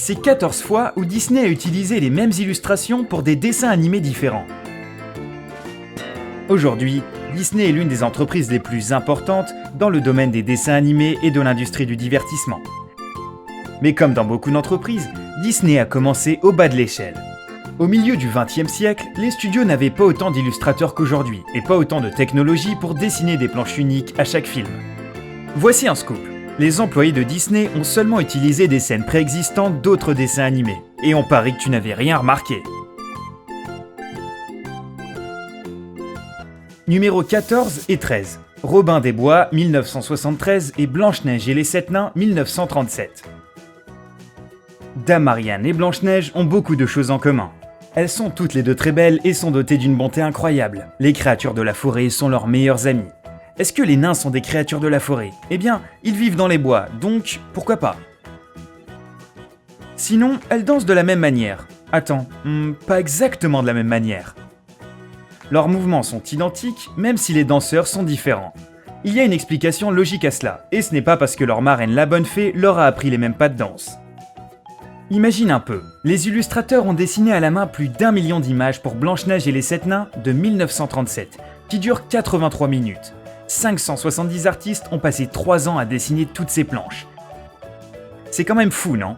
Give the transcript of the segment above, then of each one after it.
c'est 14 fois où Disney a utilisé les mêmes illustrations pour des dessins animés différents. Aujourd'hui, Disney est l'une des entreprises les plus importantes dans le domaine des dessins animés et de l'industrie du divertissement. Mais comme dans beaucoup d'entreprises, Disney a commencé au bas de l'échelle. Au milieu du XXe siècle, les studios n'avaient pas autant d'illustrateurs qu'aujourd'hui, et pas autant de technologie pour dessiner des planches uniques à chaque film. Voici un scoop. Les employés de Disney ont seulement utilisé des scènes préexistantes d'autres dessins animés, et on parie que tu n'avais rien remarqué. Numéro 14 et 13. Robin des Bois, 1973 et Blanche-Neige et les 7 Nains, 1937. Dame Marianne et Blanche-Neige ont beaucoup de choses en commun. Elles sont toutes les deux très belles et sont dotées d'une bonté incroyable. Les créatures de la forêt sont leurs meilleurs amis. Est-ce que les nains sont des créatures de la forêt ? Eh bien, ils vivent dans les bois, donc pourquoi pas ? Sinon, elles dansent de la même manière. Attends, pas exactement de la même manière. Leurs mouvements sont identiques, même si les danseurs sont différents. Il y a une explication logique à cela, et ce n'est pas parce que leur marraine la bonne fée leur a appris les mêmes pas de danse. Imagine un peu, les illustrateurs ont dessiné à la main plus d'1 million d'images pour Blanche-Neige et les 7 Nains de 1937, qui durent 83 minutes. 570 artistes ont passé 3 ans à dessiner toutes ces planches. C'est quand même fou, non ?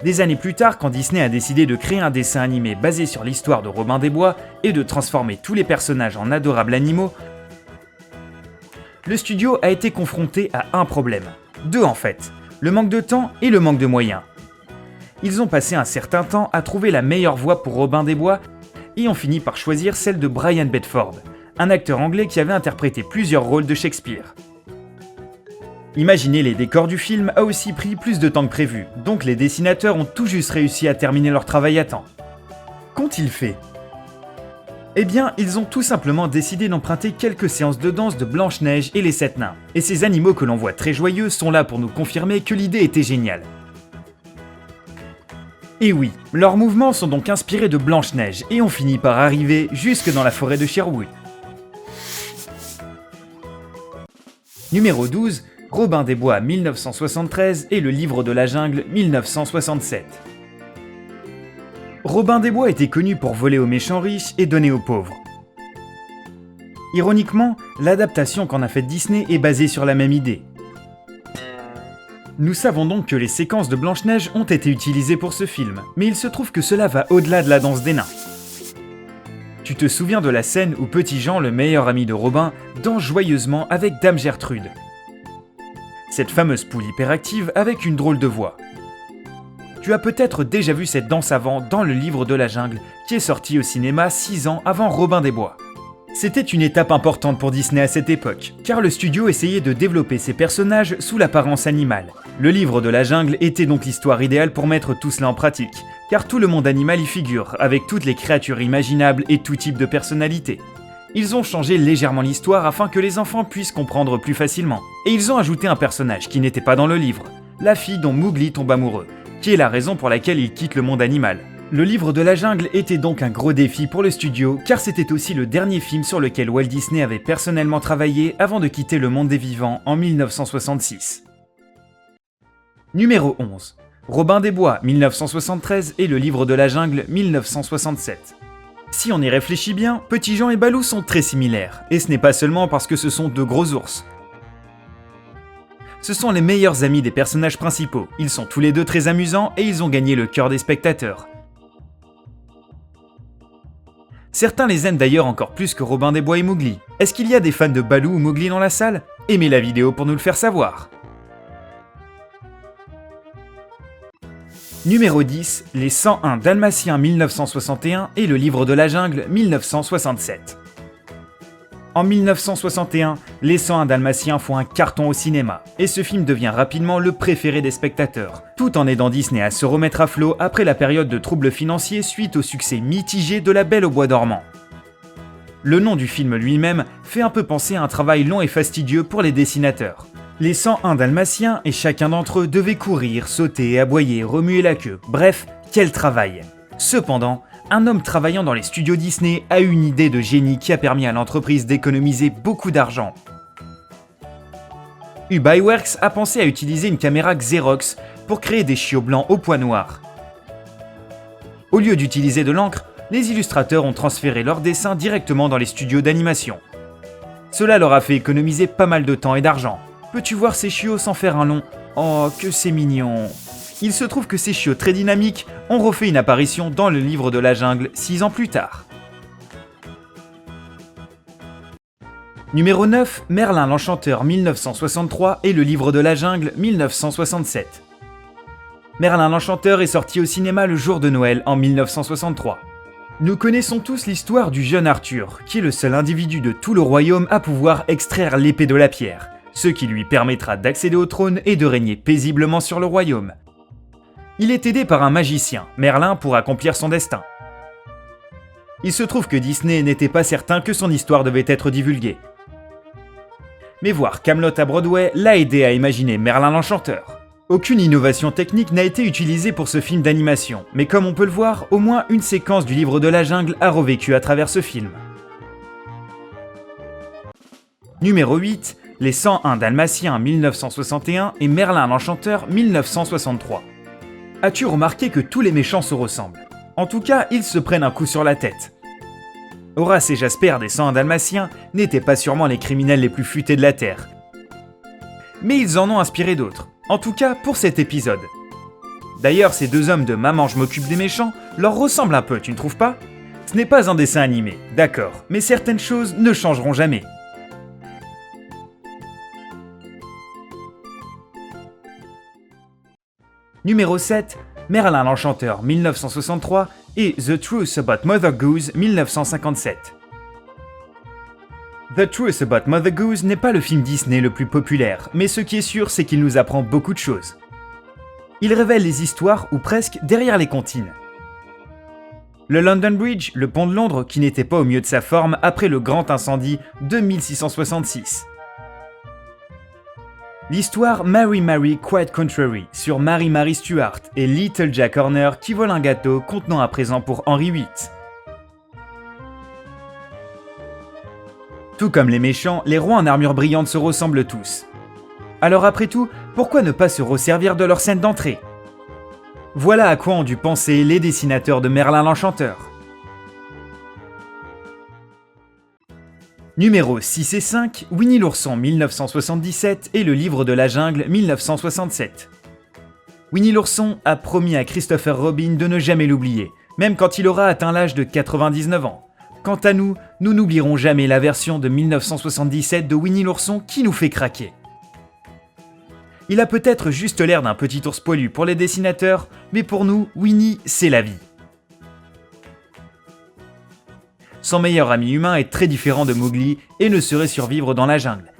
Des années plus tard, quand Disney a décidé de créer un dessin animé basé sur l'histoire de Robin des Bois et de transformer tous les personnages en adorables animaux, le studio a été confronté à un problème. 2 en fait, le manque de temps et le manque de moyens. Ils ont passé un certain temps à trouver la meilleure voix pour Robin des Bois et ont fini par choisir celle de Brian Bedford, un acteur anglais qui avait interprété plusieurs rôles de Shakespeare. Imaginer les décors du film a aussi pris plus de temps que prévu, donc les dessinateurs ont tout juste réussi à terminer leur travail à temps. Qu'ont-ils fait ? Eh bien, ils ont tout simplement décidé d'emprunter quelques séances de danse de Blanche-Neige et les 7 Nains. Et ces animaux que l'on voit très joyeux sont là pour nous confirmer que l'idée était géniale. Et oui, leurs mouvements sont donc inspirés de Blanche-Neige et ont fini par arriver jusque dans la forêt de Sherwood. Numéro 12, Robin des Bois 1973 et le Livre de la Jungle 1967. Robin des Bois était connu pour voler aux méchants riches et donner aux pauvres. Ironiquement, l'adaptation qu'en a faite Disney est basée sur la même idée. Nous savons donc que les séquences de Blanche-Neige ont été utilisées pour ce film, mais il se trouve que cela va au-delà de la danse des nains. Tu te souviens de la scène où Petit Jean, le meilleur ami de Robin, danse joyeusement avec Dame Gertrude. Cette fameuse poule hyperactive avec une drôle de voix. Tu as peut-être déjà vu cette danse avant dans le Livre de la Jungle, qui est sorti au cinéma 6 ans avant Robin des Bois. C'était une étape importante pour Disney à cette époque, car le studio essayait de développer ses personnages sous l'apparence animale. Le Livre de la Jungle était donc l'histoire idéale pour mettre tout cela en pratique, car tout le monde animal y figure, avec toutes les créatures imaginables et tout type de personnalités. Ils ont changé légèrement l'histoire afin que les enfants puissent comprendre plus facilement. Et ils ont ajouté un personnage qui n'était pas dans le livre, la fille dont Mowgli tombe amoureux, qui est la raison pour laquelle il quitte le monde animal. Le Livre de la Jungle était donc un gros défi pour le studio, car c'était aussi le dernier film sur lequel Walt Disney avait personnellement travaillé avant de quitter le monde des vivants en 1966. Numéro 11. Robin des Bois 1973 et le Livre de la Jungle 1967. Si on y réfléchit bien, Petit Jean et Balou sont très similaires, et ce n'est pas seulement parce que ce sont 2 gros ours. Ce sont les meilleurs amis des personnages principaux, ils sont tous les 2 très amusants et ils ont gagné le cœur des spectateurs. Certains les aiment d'ailleurs encore plus que Robin des Bois et Mowgli. Est-ce qu'il y a des fans de Balou ou Mowgli dans la salle ? Aimez la vidéo pour nous le faire savoir. Numéro 10, les 101 Dalmatiens 1961 et le Livre de la Jungle 1967. En 1961, les 101 Dalmatiens font un carton au cinéma, et ce film devient rapidement le préféré des spectateurs, tout en aidant Disney à se remettre à flot après la période de troubles financiers suite au succès mitigé de La Belle au Bois dormant. Le nom du film lui-même fait un peu penser à un travail long et fastidieux pour les dessinateurs. Les 101 Dalmatiens et chacun d'entre eux devaient courir, sauter, aboyer, remuer la queue, bref, quel travail. Cependant, un homme travaillant dans les studios Disney a eu une idée de génie qui a permis à l'entreprise d'économiser beaucoup d'argent. Ub Iwerks a pensé à utiliser une caméra Xerox pour créer des chiots blancs au point noir. Au lieu d'utiliser de l'encre, les illustrateurs ont transféré leurs dessins directement dans les studios d'animation. Cela leur a fait économiser pas mal de temps et d'argent. Peux-tu voir ces chiots sans faire un long « Oh, que c'est mignon !» Il se trouve que ces chiots très dynamiques ont refait une apparition dans le livre de la jungle 6 ans plus tard. Numéro 9, Merlin l'Enchanteur 1963 et le livre de la jungle 1967. Merlin l'Enchanteur est sorti au cinéma le jour de Noël en 1963. Nous connaissons tous l'histoire du jeune Arthur, qui est le seul individu de tout le royaume à pouvoir extraire l'épée de la pierre, ce qui lui permettra d'accéder au trône et de régner paisiblement sur le royaume. Il est aidé par un magicien, Merlin, pour accomplir son destin. Il se trouve que Disney n'était pas certain que son histoire devait être divulguée. Mais voir Kaamelott à Broadway l'a aidé à imaginer Merlin l'Enchanteur. Aucune innovation technique n'a été utilisée pour ce film d'animation, mais comme on peut le voir, au moins une séquence du livre de la jungle a revécu à travers ce film. Numéro 8, Les 101 Dalmatiens 1961 et Merlin l'Enchanteur 1963. As-tu remarqué que tous les méchants se ressemblent? En tout cas, ils se prennent un coup sur la tête. Horace et Jasper des 101 Dalmatiens n'étaient pas sûrement les criminels les plus futés de la Terre. Mais ils en ont inspiré d'autres, en tout cas pour cet épisode. D'ailleurs, ces deux hommes de Maman je m'occupe des méchants leur ressemblent un peu, tu ne trouves pas? Ce n'est pas un dessin animé, d'accord, mais certaines choses ne changeront jamais. Numéro 7, Merlin l'Enchanteur 1963 et The Truth About Mother Goose 1957. The Truth About Mother Goose n'est pas le film Disney le plus populaire, mais ce qui est sûr, c'est qu'il nous apprend beaucoup de choses. Il révèle les histoires, ou presque, derrière les comptines. Le London Bridge, le pont de Londres, qui n'était pas au mieux de sa forme après le grand incendie de 1666. L'histoire Mary Mary Quite Contrary sur Mary Mary Stuart et Little Jack Horner qui vole un gâteau contenant à présent pour Henri VIII. Tout comme les méchants, les rois en armure brillante se ressemblent tous. Alors après tout, pourquoi ne pas se resservir de leur scène d'entrée? Voilà à quoi ont dû penser les dessinateurs de Merlin l'Enchanteur. Numéro 6 et 5, Winnie l'ourson 1977 et le livre de la jungle 1967. Winnie l'ourson a promis à Christopher Robin de ne jamais l'oublier, même quand il aura atteint l'âge de 99 ans. Quant à nous, nous n'oublierons jamais la version de 1977 de Winnie l'ourson qui nous fait craquer. Il a peut-être juste l'air d'un petit ours poilu pour les dessinateurs, mais pour nous, Winnie, c'est la vie. Son meilleur ami humain est très différent de Mowgli et ne saurait survivre dans la jungle.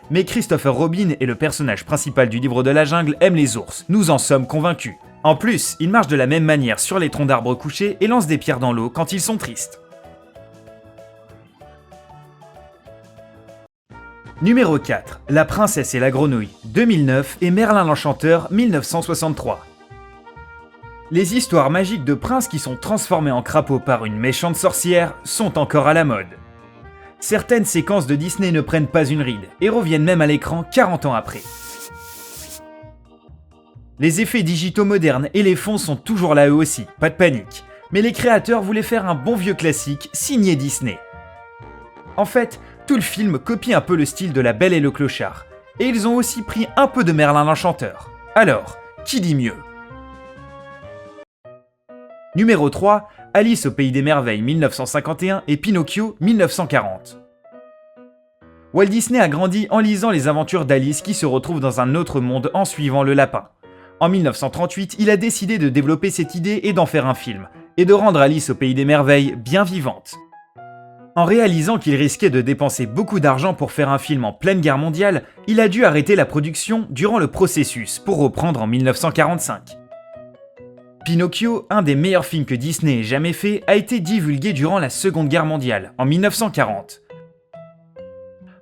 Mais Christopher Robin et le personnage principal du livre de la jungle aiment les ours, nous en sommes convaincus. En plus, ils marchent de la même manière sur les troncs d'arbres couchés et lancent des pierres dans l'eau quand ils sont tristes. Numéro 4, La princesse et la grenouille 2009 et Merlin l'Enchanteur 1963. Les histoires magiques de princes qui sont transformés en crapauds par une méchante sorcière sont encore à la mode. Certaines séquences de Disney ne prennent pas une ride et reviennent même à l'écran 40 ans après. Les effets digitaux modernes et les fonds sont toujours là eux aussi, pas de panique, mais les créateurs voulaient faire un bon vieux classique signé Disney. En fait, tout le film copie un peu le style de La Belle et le Clochard, et ils ont aussi pris un peu de Merlin l'Enchanteur. Alors, qui dit mieux? Numéro 3, Alice au Pays des Merveilles 1951 et Pinocchio 1940. Walt Disney a grandi en lisant les aventures d'Alice qui se retrouve dans un autre monde en suivant le lapin. En 1938, il a décidé de développer cette idée et d'en faire un film, et de rendre Alice au Pays des Merveilles bien vivante. En réalisant qu'il risquait de dépenser beaucoup d'argent pour faire un film en pleine guerre mondiale, il a dû arrêter la production durant le processus pour reprendre en 1945. Pinocchio, un des meilleurs films que Disney ait jamais fait, a été divulgué durant la Seconde Guerre mondiale, en 1940.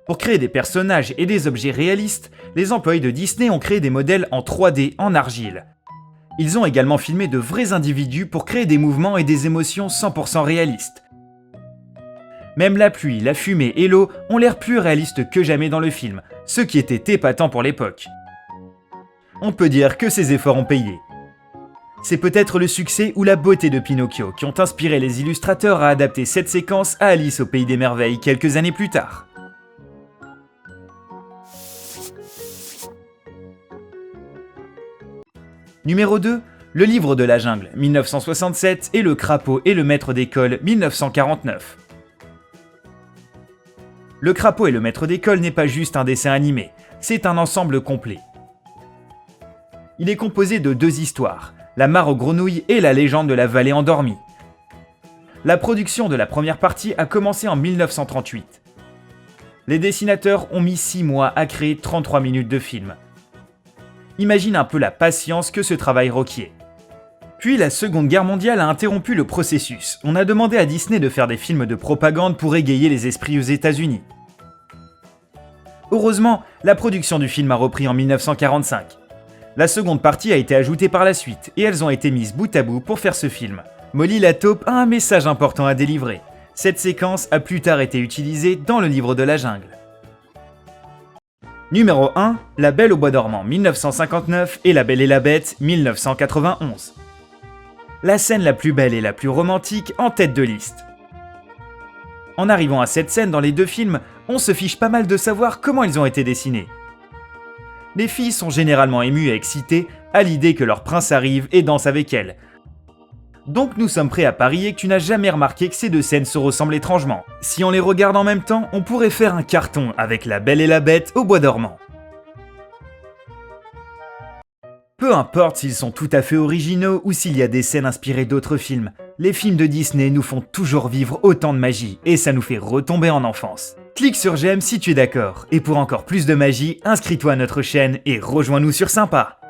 Pour créer des personnages et des objets réalistes, les employés de Disney ont créé des modèles en 3D en argile. Ils ont également filmé de vrais individus pour créer des mouvements et des émotions 100% réalistes. Même la pluie, la fumée et l'eau ont l'air plus réalistes que jamais dans le film, ce qui était épatant pour l'époque. on peut dire que ses efforts ont payé. C'est peut-être le succès ou la beauté de Pinocchio qui ont inspiré les illustrateurs à adapter cette séquence à Alice au Pays des Merveilles quelques années plus tard. Numéro 2, Le Livre de la Jungle, 1967, et Le Crapaud et le Maître d'école, 1949. Le Crapaud et le Maître d'école n'est pas juste un dessin animé, c'est un ensemble complet. Il est composé de 2 histoires, La mare aux grenouilles et La légende de la vallée endormie. La production de la première partie a commencé en 1938. Les dessinateurs ont mis 6 mois à créer 33 minutes de film. Imagine un peu la patience que ce travail requiert. Puis la Seconde Guerre mondiale a interrompu le processus. On a demandé à Disney de faire des films de propagande pour égayer les esprits aux États-Unis. Heureusement, la production du film a repris en 1945. La seconde partie a été ajoutée par la suite et elles ont été mises bout à bout pour faire ce film. Molly la taupe a un message important à délivrer. Cette séquence a plus tard été utilisée dans Le Livre de la Jungle. Numéro 1, La Belle au Bois dormant 1959 et La Belle et la Bête 1991. La scène la plus belle et la plus romantique en tête de liste. En arrivant à cette scène dans les 2 films, on se fiche pas mal de savoir comment ils ont été dessinés. Les filles sont généralement émues et excitées à l'idée que leur prince arrive et danse avec elles. Donc nous sommes prêts à parier que tu n'as jamais remarqué que ces 2 scènes se ressemblent étrangement. Si on les regarde en même temps, on pourrait faire un carton avec La Belle et la Bête au bois dormant. Peu importe s'ils sont tout à fait originaux ou s'il y a des scènes inspirées d'autres films, les films de Disney nous font toujours vivre autant de magie et ça nous fait retomber en enfance. Clique sur j'aime si tu es d'accord, et pour encore plus de magie, inscris-toi à notre chaîne et rejoins-nous sur Sympa.